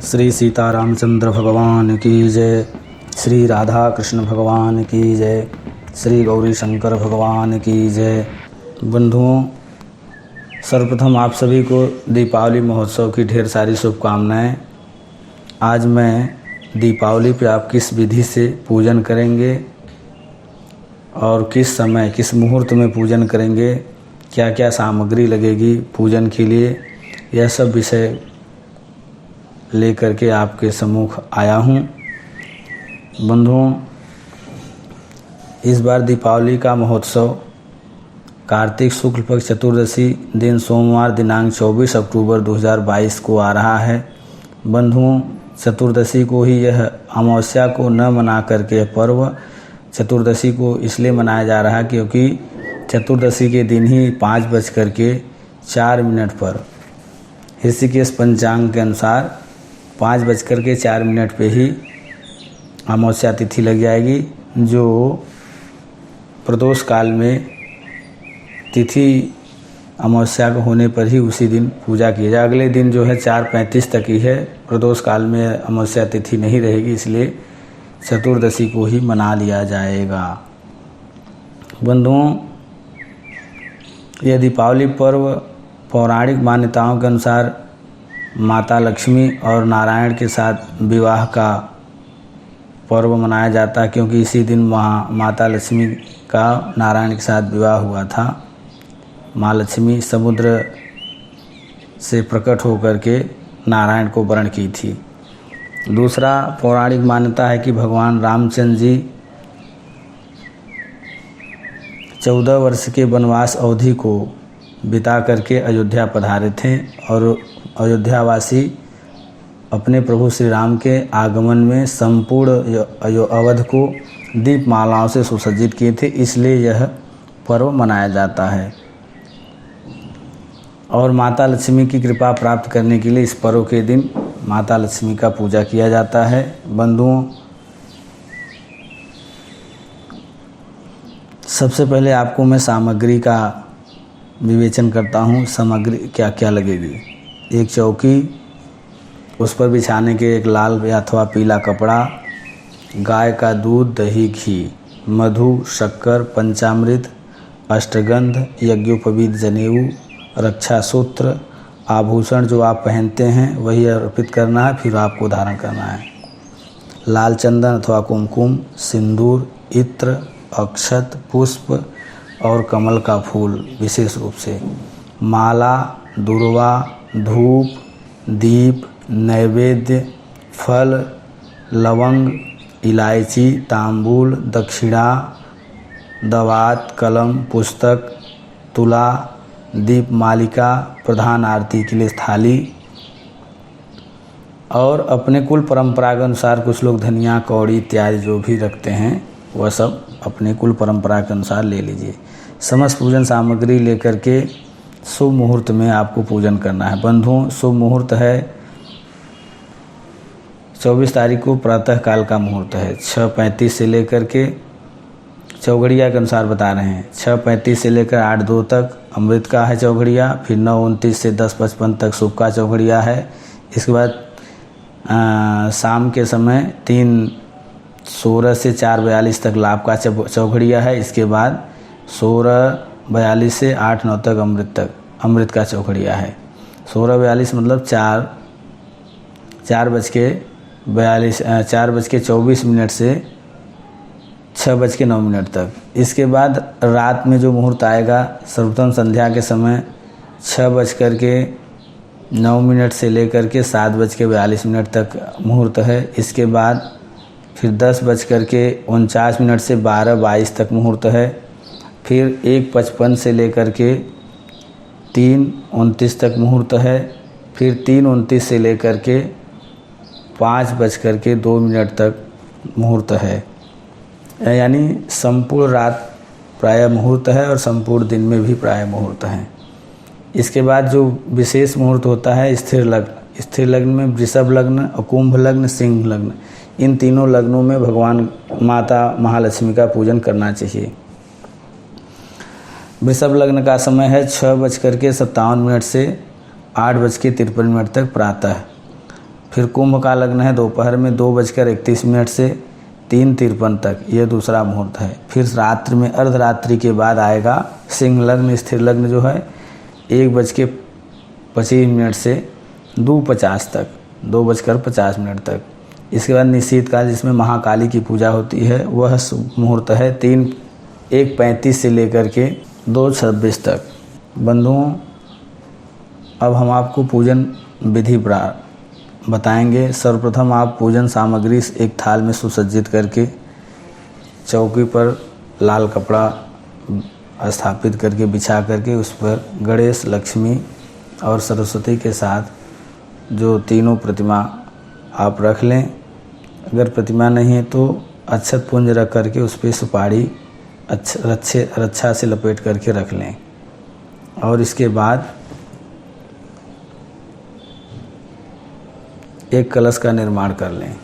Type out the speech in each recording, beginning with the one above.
श्री सीतारामचंद्र भगवान की जय, श्री राधा कृष्ण भगवान की जय, श्री गौरी शंकर भगवान की जय। बंधुओं, सर्वप्रथम आप सभी को दीपावली महोत्सव की ढेर सारी शुभकामनाएं। आज मैं दीपावली पे आप किस विधि से पूजन करेंगे और किस समय किस मुहूर्त में पूजन करेंगे, क्या क्या सामग्री लगेगी पूजन के लिए, यह सब विषय लेकर के आपके सम्मुख आया हूँ। बंधुओं, इस बार दीपावली का महोत्सव कार्तिक शुक्ल पक्ष चतुर्दशी दिन सोमवार दिनांक 24 अक्टूबर 2022 को आ रहा है। बंधुओं, चतुर्दशी को ही यह अमावस्या को न मना करके पर्व चतुर्दशी को इसलिए मनाया जा रहा है क्योंकि चतुर्दशी के दिन ही 5:04 पर ऋषिकेश पंचांग के अनुसार 5:04 पे ही अमावस्या तिथि लग जाएगी, जो प्रदोष काल में तिथि अमावस्या को होने पर ही उसी दिन पूजा की जाए। अगले दिन जो है 4:35 तक ही है, प्रदोष काल में अमावस्या तिथि नहीं रहेगी, इसलिए चतुर्दशी को ही मना लिया जाएगा। बंधुओं, यह दीपावली पर्व पौराणिक मान्यताओं के अनुसार माता लक्ष्मी और नारायण के साथ विवाह का पर्व मनाया जाता है, क्योंकि इसी दिन माता लक्ष्मी का नारायण के साथ विवाह हुआ था। माँ लक्ष्मी समुद्र से प्रकट होकर के नारायण को वरण की थी। दूसरा पौराणिक मान्यता है कि भगवान रामचंद्र जी 14 वर्ष के वनवास अवधि को बिता करके अयोध्या पधारे थे और अयोध्यावासी अपने प्रभु श्री राम के आगमन में संपूर्ण अवध को दीपमालाओं से सुसज्जित किए थे, इसलिए यह पर्व मनाया जाता है। और माता लक्ष्मी की कृपा प्राप्त करने के लिए इस पर्व के दिन माता लक्ष्मी का पूजा किया जाता है। बंधुओं, सबसे पहले आपको मैं सामग्री का विवेचन करता हूँ। सामग्री क्या क्या लगेगी। एक चौकी, उस पर बिछाने के एक लाल या अथवा पीला कपड़ा, गाय का दूध, दही, घी, मधु, शक्कर, पंचामृत, अष्टगंध, यज्ञोपवीत जनेऊ, रक्षा सूत्र, आभूषण जो आप पहनते हैं वही अर्पित करना है, फिर आपको धारण करना है। लाल चंदन अथवा कुमकुम, सिंदूर, इत्र, अक्षत, पुष्प और कमल का फूल विशेष रूप से, माला, दुर्वा, धूप, दीप, नैवेद्य, फल, लवंग, इलायची, तांबूल, दक्षिणा, दवात, कलम, पुस्तक, तुला, दीप मालिका, प्रधान आरती के लिए थाली, और अपने कुल परंपरा के अनुसार कुछ लोग धनिया, कौड़ी इत्यादि जो भी रखते हैं वह सब अपने कुल परंपरा के अनुसार ले लीजिए। समस्त पूजन सामग्री लेकर के शुभ मुहूर्त में आपको पूजन करना है। बंधुओं, शुभ मुहूर्त है 24 तारीख को प्रातः काल का मुहूर्त है। 6:35 से लेकर के चौघड़िया के अनुसार बता रहे हैं, 6:35 से लेकर 8:02 तक अमृत का है चौघड़िया, फिर 9:29 से 10:55 तक शुभ का चौघड़िया है। इसके बाद शाम के समय 3:16 से 4:42 तक लाभ का चौघड़िया है। इसके बाद 16:42 से 8:09 तक अमृत का चौघड़िया है। 16:42 मतलब 4:24 से 6:09 तक। इसके बाद रात में जो मुहूर्त आएगा, सर्वप्रथम संध्या के समय 6:09 से लेकर के 7:42 तक मुहूर्त है। इसके बाद फिर 10:49 से 12:22 तक मुहूर्त है। फिर 1:55 से लेकर के 3:29 तक मुहूर्त है। फिर 3:29 से लेकर के 5:02 तक मुहूर्त है। यानी संपूर्ण रात प्रायः मुहूर्त है और संपूर्ण दिन में भी प्रायः मुहूर्त है। इसके बाद जो विशेष मुहूर्त होता है स्थिर लग्न। स्थिर लग्न में वृषभ लग्न और कुंभ लग्न, सिंह लग्न, इन तीनों लग्नों में भगवान माता महालक्ष्मी का पूजन करना चाहिए। वृषभ लग्न का समय है 6:57 से 8:53 तक प्रातः। फिर कुंभ का लग्न है दोपहर में 2:31 से 3:53 तक, यह दूसरा मुहूर्त है। फिर रात्रि में अर्धरात्रि के बाद आएगा सिंह लग्न, स्थिर लग्न जो है 1:25 से 2:50 तक, 2:50 तक। इसके बाद निश्चित काल जिसमें महाकाली की पूजा होती है, वह मुहूर्त है 1:35 से लेकर के 2:26 तक। बंधुओं, अब हम आपको पूजन विधि बताएंगे। सर्वप्रथम आप पूजन सामग्री एक थाल में सुसज्जित करके चौकी पर लाल कपड़ा स्थापित करके बिछा करके उस पर गणेश, लक्ष्मी और सरस्वती के साथ जो तीनों प्रतिमा आप रख लें। अगर प्रतिमा नहीं है तो अक्षत पुंज रख करके उस पर सुपारी रच्छा से लपेट करके रख लें। और इसके बाद एक कलश का निर्माण कर लें।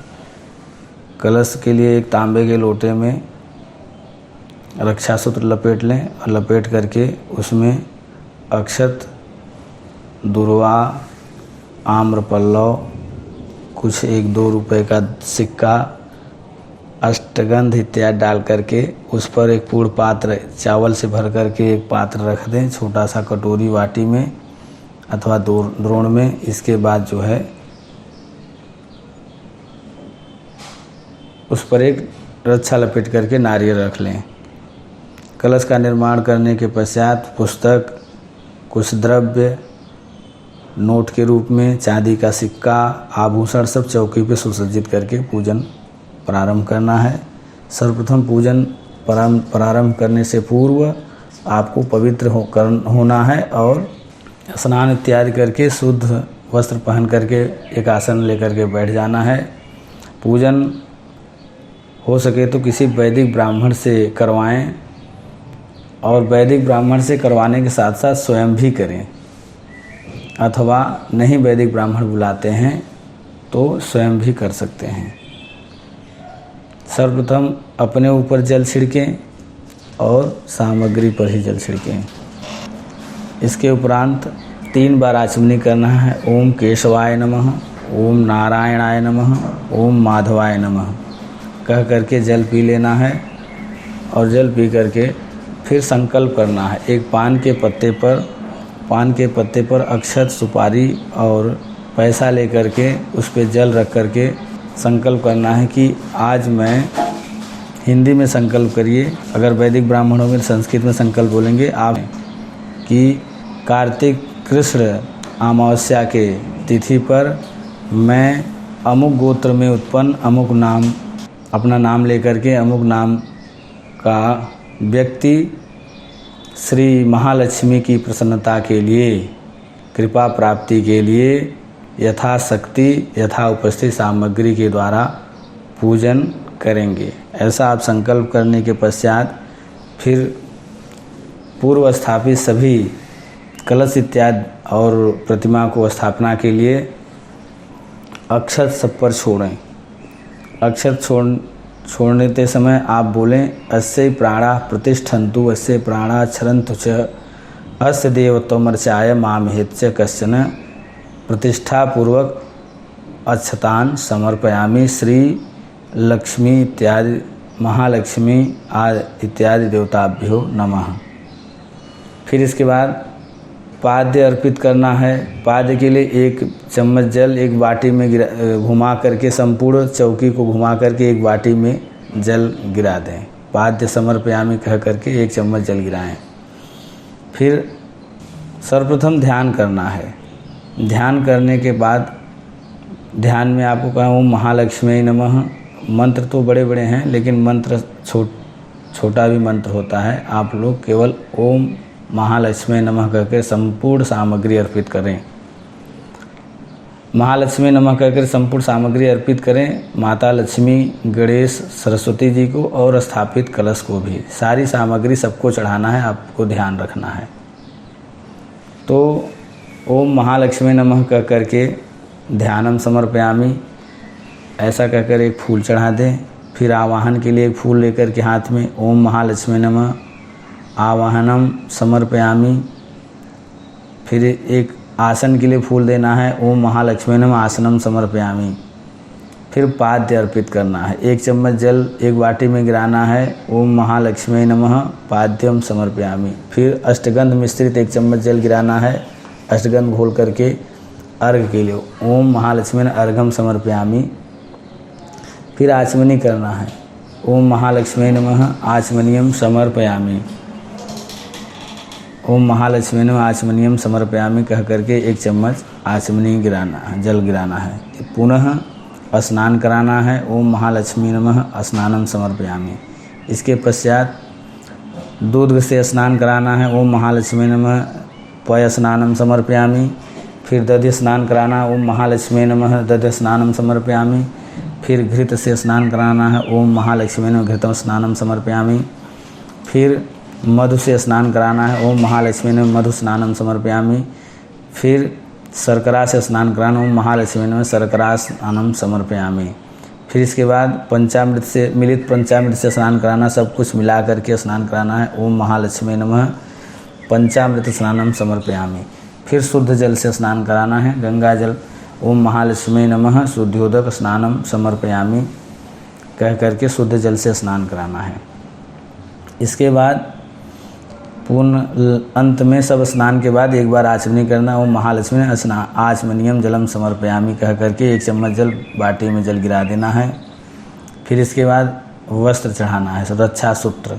कलश के लिए एक तांबे के लोटे में रक्षा सूत्र लपेट लें और लपेट करके उसमें अक्षत, दुर्वा, आम्रपल्लव, कुछ 1-2 रुपए का सिक्का, अष्टगंध इत्यादि डाल करके उस पर एक पूर्ण पात्र चावल से भर करके एक पात्र रख दें, छोटा सा कटोरी वाटी में अथवा द्रोण में। इसके बाद जो है उस पर एक रच्छा लपेट करके नारियल रख लें। कलश का निर्माण करने के पश्चात पुस्तक, कुछ द्रव्य, नोट के रूप में चांदी का सिक्का, आभूषण सब चौकी पे सुसज्जित करके पूजन प्रारंभ करना है। सर्वप्रथम पूजन प्रारंभ करने से पूर्व आपको पवित्र होना है और स्नान इत्यादि करके शुद्ध वस्त्र पहन करके एक आसन लेकर के बैठ जाना है। पूजन हो सके तो किसी वैदिक ब्राह्मण से करवाएं और वैदिक ब्राह्मण से करवाने के साथ साथ स्वयं भी करें, अथवा नहीं वैदिक ब्राह्मण बुलाते हैं तो स्वयं भी कर सकते हैं। सर्वप्रथम अपने ऊपर जल छिड़कें और सामग्री पर ही जल छिड़कें। इसके उपरांत 3 बार आचमनी करना है। ओम केशवाय नमः, ओम नारायणाय नमः, ओम माधवाय नमः कह करके जल पी लेना है। और जल पी करके फिर संकल्प करना है। एक पान के पत्ते पर अक्षत, सुपारी और पैसा लेकर के उस पर जल रख करके संकल्प करना है कि आज मैं, हिंदी में संकल्प करिए, अगर वैदिक ब्राह्मण होंगे संस्कृत में संकल्प बोलेंगे आप, कि कार्तिक कृष्ण अमावस्या के तिथि पर मैं अमुक गोत्र में उत्पन्न अमुक नाम, अपना नाम लेकर के अमुक नाम का व्यक्ति श्री महालक्ष्मी की प्रसन्नता के लिए, कृपा प्राप्ति के लिए यथाशक्ति यथा उपस्थित सामग्री के द्वारा पूजन करेंगे। ऐसा आप संकल्प करने के पश्चात फिर पूर्व स्थापित सभी कलश इत्यादि और प्रतिमा को स्थापना के लिए अक्षत सब पर छोड़ें। अक्षत छोड़ने के समय आप बोलें अस्य प्राणा प्रतिष्ठन्तु, अस्य प्राणा क्षरन्तु च, अस्य देवत्वमर्चाय मामहेत्य कश्चन प्रतिष्ठापूर्वक अक्षतान समर्पयामि श्री लक्ष्मी इत्यादि महालक्ष्मी आदि इत्यादि देवताभ्यो नमः। फिर इसके बाद पाद्य अर्पित करना है। पाद्य के लिए 1 चम्मच जल एक बाटी में घुमा करके, संपूर्ण चौकी को घुमा करके एक बाटी में जल गिरा दें। पाद्य समर्पयामि कह करके 1 चम्मच जल गिराएं। फिर सर्वप्रथम ध्यान करना है। ध्यान करने के बाद ध्यान में आपको कहा ओम महालक्ष्मी नमः। मंत्र तो बड़े बड़े हैं लेकिन मंत्र छोटा भी मंत्र होता है। आप लोग केवल ओम महालक्ष्मी नमः कहकर संपूर्ण सामग्री अर्पित करें। महालक्ष्मी नमः कहकर संपूर्ण सामग्री अर्पित करें माता लक्ष्मी, गणेश, सरस्वती जी को और स्थापित कलश को भी। सारी सामग्री सबको चढ़ाना है, आपको ध्यान रखना है। तो ओम महालक्ष्मी नमः कह करके ध्यानम समर्पयामि ऐसा कहकर एक फूल चढ़ा दें। फिर आवाहन के लिए एक फूल लेकर के हाथ में ओम महालक्ष्मी नमः आवाहनम समर्पयामि। फिर एक आसन के लिए फूल देना है, ओम महालक्ष्मी नमः आसनम समर्पयामि। फिर पाद्य अर्पित करना है, 1 चम्मच जल एक बाटी में गिराना है, ओम महालक्ष्मी नमः पाद्यम समर्पयामि। फिर अष्टगंध मिश्रित 1 चम्मच जल गिराना है, अष्टगंध घोल करके अर्घ के लिए ओम महालक्ष्मी अर्घम समर्पयामि। फिर आचमनी करना है, ओम महालक्ष्मी नमः आचमनियम समर्पयामि। ओम महालक्ष्मी नमः आचमनियम समर्पयामि कह करके 1 चम्मच आचमनी गिराना है, जल गिराना है। पुनः स्नान कराना है, ओम महालक्ष्मी नमः स्नानम समर्पयामि। इसके पश्चात दूध से स्नान कराना है, ओम महालक्ष्मी नमः पय स्नानम समर्पयामि। फिर दध्य स्नान कराना, ओम महालक्ष्मी नमः दध्य स्नानम समर्पयामि। फिर घृत से स्नान कराना है, ओम महालक्ष्मी नमः घृतम स्नानम समर्पयामि। फिर मधु से स्नान कराना है, ओम महालक्ष्मी नमः मधु स्नानम समर्पयामि। फिर शर्करा से स्नान कराना, ओम महालक्ष्मी नमः शर्करा स्नानम समर्पयामि। फिर इसके बाद पंचामृत से मिलित पंचामृत से स्नान कराना, सब कुछ मिला करके स्नान कराना है, ओम महालक्ष्मी नमः पंचामृत स्नानम समर्पयामि। फिर शुद्ध जल से स्नान कराना है, गंगा जल, ओम महालक्ष्मी नमः शुद्ध्योदक स्नानम समर्पयामि कह करके शुद्ध जल से स्नान कराना है। इसके बाद पूर्ण अंत में सब स्नान के बाद एक बार आचमनी करना, ओम महालक्ष्मी आचमनियम जलम समर्पयामि कह करके 1 चम्मच जल बाटी में जल गिरा देना है। फिर इसके बाद वस्त्र चढ़ाना है, सुरक्षा सूत्र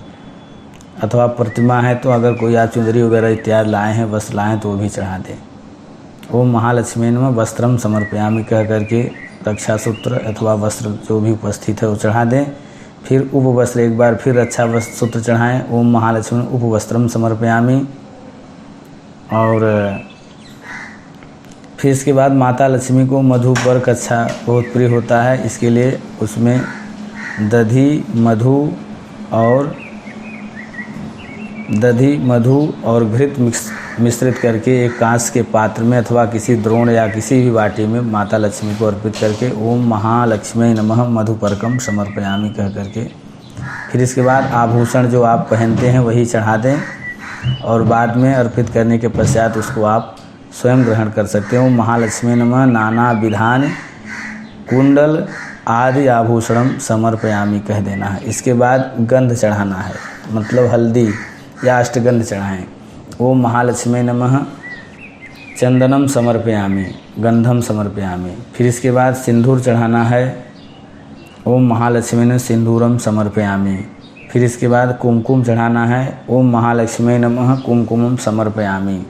अथवा प्रतिमा है तो अगर कोई आप चुंदरी वगैरह इत्यादि लाए हैं, वस्त्र लाएँ तो वो भी चढ़ा दें। ओम महालक्ष्मी नमः वस्त्रम समर्पयामि कह करके रक्षा सूत्र अथवा वस्त्र जो भी उपस्थित है वो चढ़ा दें। फिर उपवस्त्र एक बार फिर रक्षा वस्त्र सूत्र चढ़ाएं, ओम महालक्ष्मी उपवस्त्रम समर्पयामि। और फिर इसके बाद माता लक्ष्मी को मधु वर्क अच्छा बहुत प्रिय होता है, इसके लिए उसमें दधि मधु और घृत मिश्रित करके एक कांच के पात्र में अथवा किसी द्रोण या किसी भी बाटी में माता लक्ष्मी को अर्पित करके ओम महालक्ष्मी नमः मधुपर्कम समर्पयामि कह करके फिर इसके बाद आभूषण जो आप पहनते हैं वही चढ़ा दें और बाद में अर्पित करने के पश्चात उसको आप स्वयं ग्रहण कर सकते हो। ओम महालक्ष्मी नमः नाना विधान कुंडल आदि आभूषणम समर्पयामि कह देना है। इसके बाद गंध चढ़ाना है, मतलब हल्दी या अष्टगंध चढ़ाएं। ओम महालक्ष्मी नमः चंदनम समर्पयामि गंधम समर्पयामि। फिर इसके बाद सिंदूर चढ़ाना है, ओम महालक्ष्मी नमः सिंदूरम समर्पयामि। फिर इसके बाद कुमकुम चढ़ाना है, ओम महालक्ष्मी नमः कुमकुमम समर्पयामि।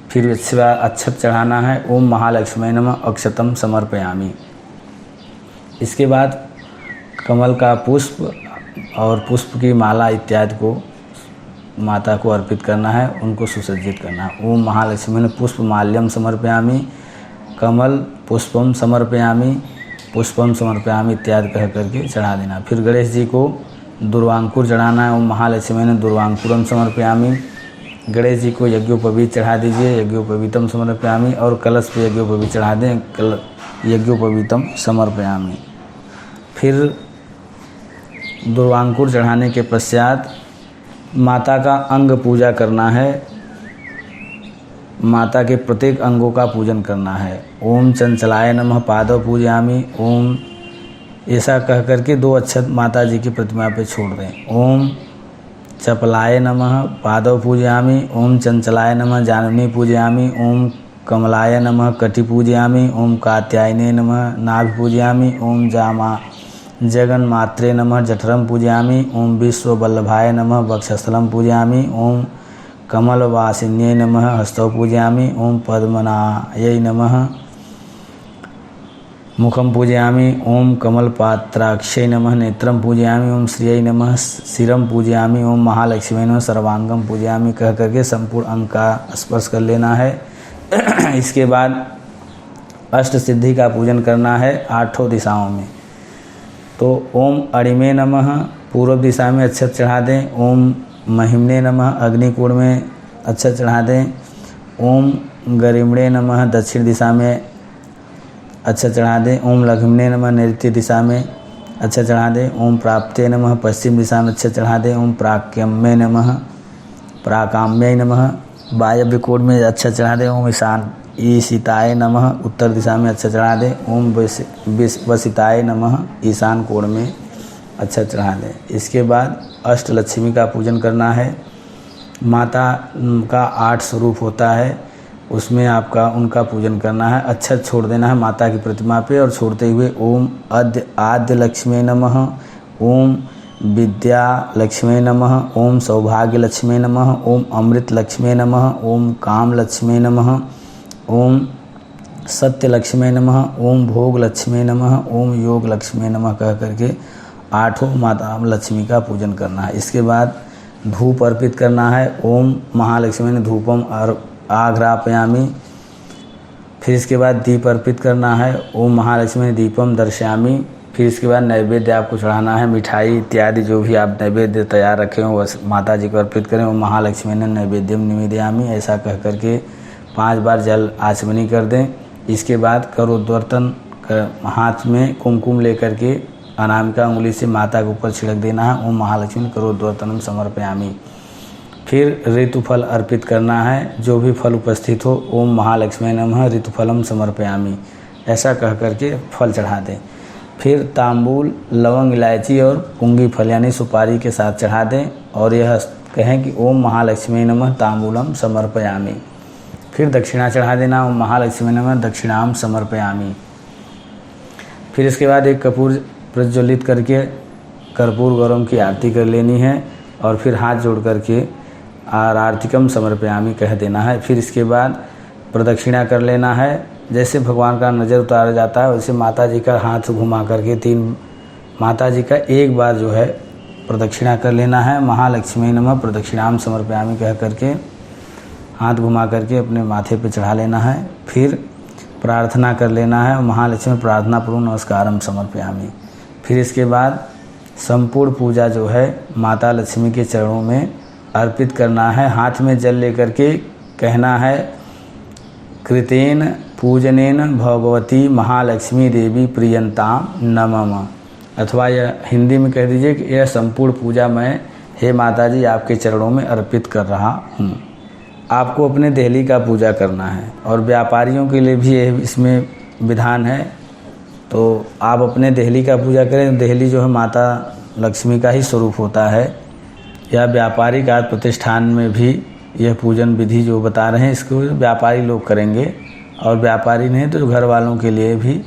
फिर इसके बाद अक्षत चढ़ाना है, ओम महालक्ष्मी नमः अक्षतम समर्पयामि। इसके बाद कमल का पुष्प और पुष्प की माला इत्यादि को माता को अर्पित करना है, उनको सुसज्जित करना है। ओम महालक्ष्मी पुष्प माल्यम समर्पयामि कमल पुष्पम समर्पयामि पुष्पम समर्पयामि इत्यादि कह करके चढ़ा देना। फिर गणेश जी को दुर्वांकुर चढ़ाना है, ओम महालक्ष्मी ने दुर्वांकुरम समर्पयामि। गणेश जी को यज्ञोपवीत चढ़ा दीजिए, यज्ञोपवीतम समर्पयामि। और कलश पे यज्ञोपवीत चढ़ा दें, यज्ञोपवीतम समर्पयामि। फिर दुर्वांकुर चढ़ाने के पश्चात माता का अंग पूजा करना है, माता के प्रत्येक अंगों का पूजन करना है। ओम चंचलाय नमः पादव पूजयामि, ओम ऐसा कह करके 2 अक्षत माता जी की प्रतिमा पे छोड़ दें। ओम चपलाय नमः पादव पूजयामि, ओम चंचलाय नमः जानवी पूजयामि, ओम कमलाय नमः कटि पूजयामि, ओम कात्यायने नमः नाभि पूजयामि, ओम जामा जगन मात्रे नमः जठरम पूजयामि, ओम विश्ववल्लभाय नमः वक्षस्थलम पूजयामि, ओम कमलवासिन्ये नमः हस्तौ पूजयामि, ओम पद्मनायै नमः मुखम पूजयामि, ओम कमलपात्राक्षै नमः नेत्रम पूजयामि, ओम श्रियै नमः शिरम पूजयामि, ओम महालक्ष्मी नमः सर्वांगम पूजयामि कह करके संपूर्ण अंग का स्पर्श कर लेना है। इसके बाद अष्ट सिद्धि का पूजन करना है 8 दिशाओं में। तो ओम अणिमे नमः पूर्व दिशा में अक्षत चढ़ा दें, ओम महिमने नमः अग्निकुंड में अक्षत चढ़ा दें, ओम गरिमणे नमः दक्षिण दिशा में अक्षत चढ़ा दें, ओम लघिमने नमः नैऋत्य दिशा में अक्षत चढ़ा दें, ओम प्राप्ते नमः पश्चिम दिशा में अक्षत चढ़ा दें, ओम प्राकाम्ये नमः वायव्य कोण में अक्षत चढ़ा दें, ओम ईशान ईशिताय नमः उत्तर दिशा में अच्छा चढ़ा दें। ओम वसिताय नमः ईशान कोण में अच्छा चढ़ा दें। इसके बाद अष्टलक्ष्मी का पूजन करना है। माता का 8 स्वरूप होता है, उसमें आपका उनका पूजन करना है। अच्छा छोड़ देना है माता की प्रतिमा पे और छोड़ते हुए ओम आद्य लक्ष्मी नमः, ओम विद्या लक्ष्मी नमः, ओम सौभाग्य लक्ष्मी नमः, ओम अमृत लक्ष्मी नमः, ओम काम लक्ष्मी नमः, ओम सत्य लक्ष्मी नमः, ओम भोग लक्ष्मी नमः, ओम योग लक्ष्मी नमः कह करके 8 माता लक्ष्मी का पूजन करना है। इसके बाद धूप अर्पित करना है। ओम महालक्ष्मी ने धूपम आघ्रापयामी। फिर इसके बाद दीप अर्पित करना है। ओम महालक्ष्मी ने दीपम दर्शयामी। फिर इसके बाद नैवेद्य आपको चढ़ाना है। मिठाई इत्यादि जो भी आप नैवेद्य तैयार रखे हो वह माता जी को अर्पित करें। ओम महालक्ष्मी ने नैवेद्यम निवेदयामी ऐसा कह करके 5 बार जल आचमनी कर दें। इसके बाद करोद्वर्तन हाथ में कुमकुम लेकर के अनामिका उंगली से माता के ऊपर छिड़क देना है। ओम महालक्ष्मी करोद्वर्तनम समर्पयामी। फिर ऋतुफल अर्पित करना है, जो भी फल उपस्थित हो। ओम महालक्ष्मी नमः ऋतुफलम समर्पयामी ऐसा कह करके फल चढ़ा दें। फिर तांबूल लवंग इलायची और पुंगी फल यानी सुपारी के साथ चढ़ा दें और यह कहें कि ओम महालक्ष्मी नमः तांबूलम समर्पयामी। फिर दक्षिणा चढ़ा देना। ओम महालक्ष्मी नमः दक्षिणाम समर्पयामी। फिर इसके बाद एक कपूर प्रज्वलित करके कर्पूर गौरम की आरती कर लेनी है और फिर हाथ जोड़ करके आरतिकम समर्पयामी कह देना है। फिर इसके बाद प्रदक्षिणा कर लेना है। जैसे भगवान का नज़र उतारा जाता है वैसे माता जी का हाथ घुमा करके 3 माता जी का एक बार जो है प्रदक्षिणा कर लेना है। महालक्ष्मी नमः प्रदक्षिणाम समर्पयामी कह करके हाथ घुमा करके अपने माथे पे चढ़ा लेना है। फिर प्रार्थना कर लेना है। महालक्ष्मी प्रार्थना पूर्वक नमस्कारम समर्पयामी। फिर इसके बाद संपूर्ण पूजा जो है माता लक्ष्मी के चरणों में अर्पित करना है। हाथ में जल लेकर के कहना है कृतेन पूजनेन भगवती महालक्ष्मी देवी प्रियंताम नमः। अथवा यह हिंदी में कह दीजिए कि यह संपूर्ण पूजा मैं हे माता जी आपके चरणों में अर्पित कर रहा हूँ। आपको अपने देहली का पूजा करना है और व्यापारियों के लिए भी इसमें विधान है। तो आप अपने देहली का पूजा करें। देहली जो है माता लक्ष्मी का ही स्वरूप होता है। या व्यापारिक आज प्रतिष्ठान में भी यह पूजन विधि जो बता रहे हैं इसको व्यापारी लोग करेंगे और व्यापारी नहीं तो घर वालों के लिए भी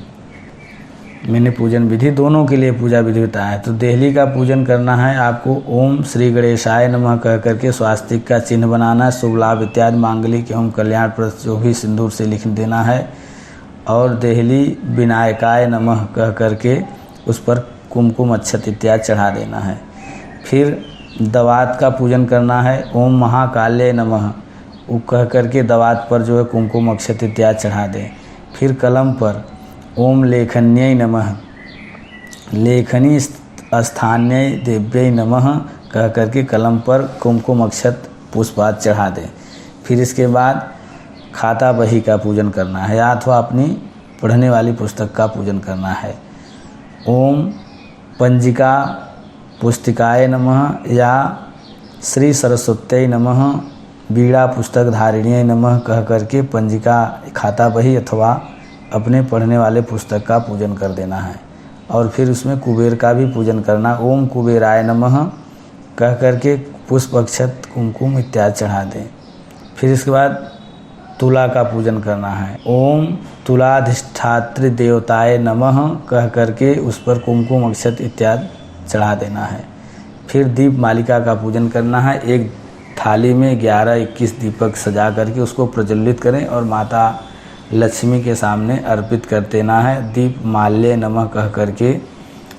मैंने पूजन विधि दोनों के लिए पूजा विधि बताया है। तो देहली का पूजन करना है आपको। ओम श्री गणेशाय नमः कह करके स्वास्तिक का चिन्ह बनाना है। शुभ लाभ इत्यादि मांगलिक एवं कल्याणप्रद जो भी सिंदूर से लिख देना है। और देहली विनायकाय नमः कह करके उस पर कुमकुम अक्षत इत्यादि चढ़ा देना है। फिर दवात का पूजन करना है। ओम महाकाल्य नमः वो कह करके दवात पर जो है कुमकुम अक्षत इत्यादि चढ़ा दें। फिर कलम पर ओम लेखन्यै नमः लेखनी स्थान्यै देव्यै नमः कह करके कलम पर कुमकुम अक्षत पुष्पाद चढ़ा दें। फिर इसके बाद खाता बही का पूजन करना है या अथवा अपनी पढ़ने वाली पुस्तक का पूजन करना है। ओम पंजिका पुस्तिकाय नमः या श्री सरस्वत्यै नमः बीड़ा पुस्तक धारिण्यै नमः कह करके पंजिका खाता बही अथवा अपने पढ़ने वाले पुस्तक का पूजन कर देना है। और फिर उसमें कुबेर का भी पूजन करना। ओम कुबेराय नमः कह करके पुष्प अक्षत कुमकुम इत्यादि चढ़ा दें। फिर इसके बाद तुला का पूजन करना है। ओम तुलाधिष्ठात्री देवताय नमः कह करके उस पर कुमकुम अक्षत इत्यादि चढ़ा देना है। फिर दीप मालिका का पूजन करना है। एक थाली में 11-21 दीपक सजा करके उसको प्रज्वलित करें और माता लक्ष्मी के सामने अर्पित कर देना है। दीप माल्य नमः कह करके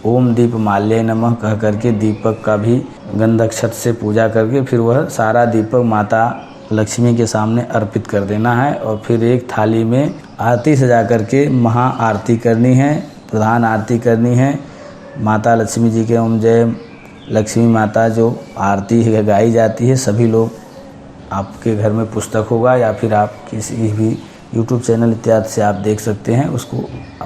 ओम दीप माल्य नमः कह करके दीपक का भी गंधक्षत से पूजा करके फिर वह सारा दीपक माता लक्ष्मी के सामने अर्पित कर देना है। और फिर एक थाली में आरती सजा करके महा आरती करनी है, प्रधान आरती करनी है। माता लक्ष्मी जी के ओम जय लक्ष्मी माता जो आरती है गाई जाती है। सभी लोग आपके घर में पुस्तक होगा या फिर आप किसी भी यूट्यूब चैनल इत्यादि से आप देख सकते हैं, उसको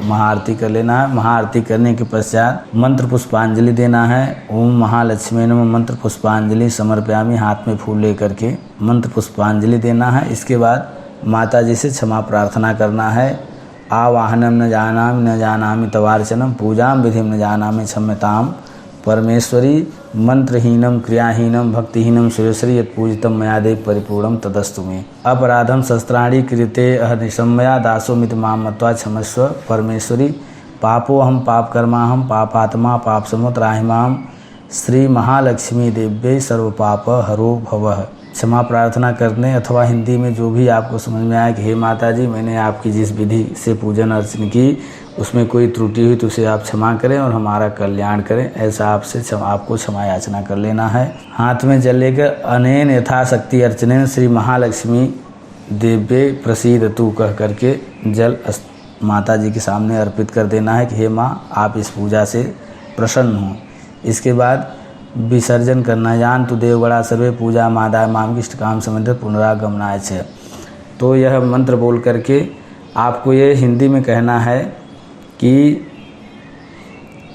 महाआरती कर लेना है। महाआरती करने के पश्चात मंत्र पुष्पांजलि देना है। ओम महालक्ष्मी नमः मंत्र पुष्पांजलि समर्पयामी हाथ में फूल लेकर के मंत्र पुष्पांजलि देना है। इसके बाद माता जी से क्षमा प्रार्थना करना है। आवाहनम न जानामि तवार्चनम पूजाम विधिम न जानामि क्षम्यताम परमेश्वरी मंत्रहीनम क्रियाहीनम भक्तिहीनम सुरेश्वरी यत् पूजितम मया देव परिपूर्णम तदस्तु मे। अपराधम शस्त्राणि कृते अहनिशम्या दासो मित माम मत्वा क्षमस्व परमेश्वरी। पापो हम पाप कर्मा हम पापात्मा पाप समुत्राहिमाम श्री महालक्ष्मी देव्यै सर्व पाप हरो भवः। क्षमा प्रार्थना करने अथवा हिंदी में जो भी आपको समझ में आए कि हे माता जी, मैंने आपकी जिस विधि से पूजन अर्चन की उसमें कोई त्रुटि हुई तो उसे आप क्षमा करें और हमारा कल्याण करें, ऐसा आपको क्षमा याचना कर लेना है। हाथ में जल लेकर अनेन यथाशक्ति अर्चनेन श्री महालक्ष्मी देव्ये प्रसीदतु कह करके जल माता जी के सामने अर्पित कर देना है कि हे माँ, आप इस पूजा से प्रसन्न हों। इसके बाद विसर्जन करना। जान तु देवगड़ा सर्वे पूजा मादाय माम इष्ट काम समृद्ध पुनरागमनाय छ। तो यह मंत्र बोल करके आपको ये हिंदी में कहना है कि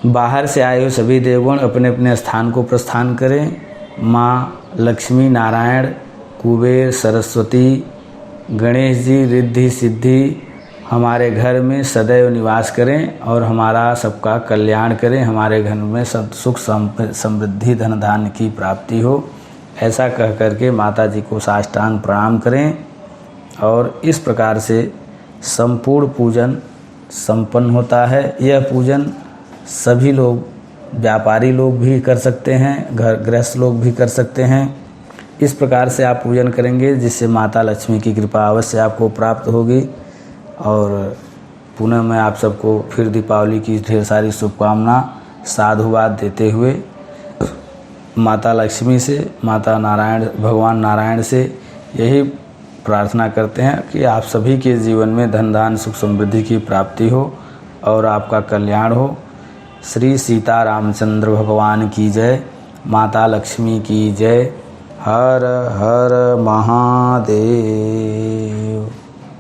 बाहर से आए हुए सभी देवगण अपने अपने स्थान को प्रस्थान करें। माँ लक्ष्मी, नारायण, कुबेर, सरस्वती, गणेश जी, रिद्धि सिद्धि हमारे घर में सदैव निवास करें और हमारा सबका कल्याण करें, हमारे घर में सब सुख समृद्धि धन धान्य की प्राप्ति हो, ऐसा कह करके माता जी को साष्टांग प्रणाम करें। और इस प्रकार से संपूर्ण पूजन संपन्न होता है। यह पूजन सभी लोग, व्यापारी लोग भी कर सकते हैं, घर गृहस्थ लोग भी कर सकते हैं। इस प्रकार से आप पूजन करेंगे जिससे माता लक्ष्मी की कृपा अवश्य आपको प्राप्त होगी। और पुनः मैं आप सबको फिर दीपावली की ढेर सारी शुभकामना साधुवाद देते हुए माता लक्ष्मी से, माता नारायण, भगवान नारायण से यही प्रार्थना करते हैं कि आप सभी के जीवन में धन धान्य सुख समृद्धि की प्राप्ति हो और आपका कल्याण हो। श्री सीता रामचंद्र भगवान की जय, माता लक्ष्मी की जय। हर हर महादेव।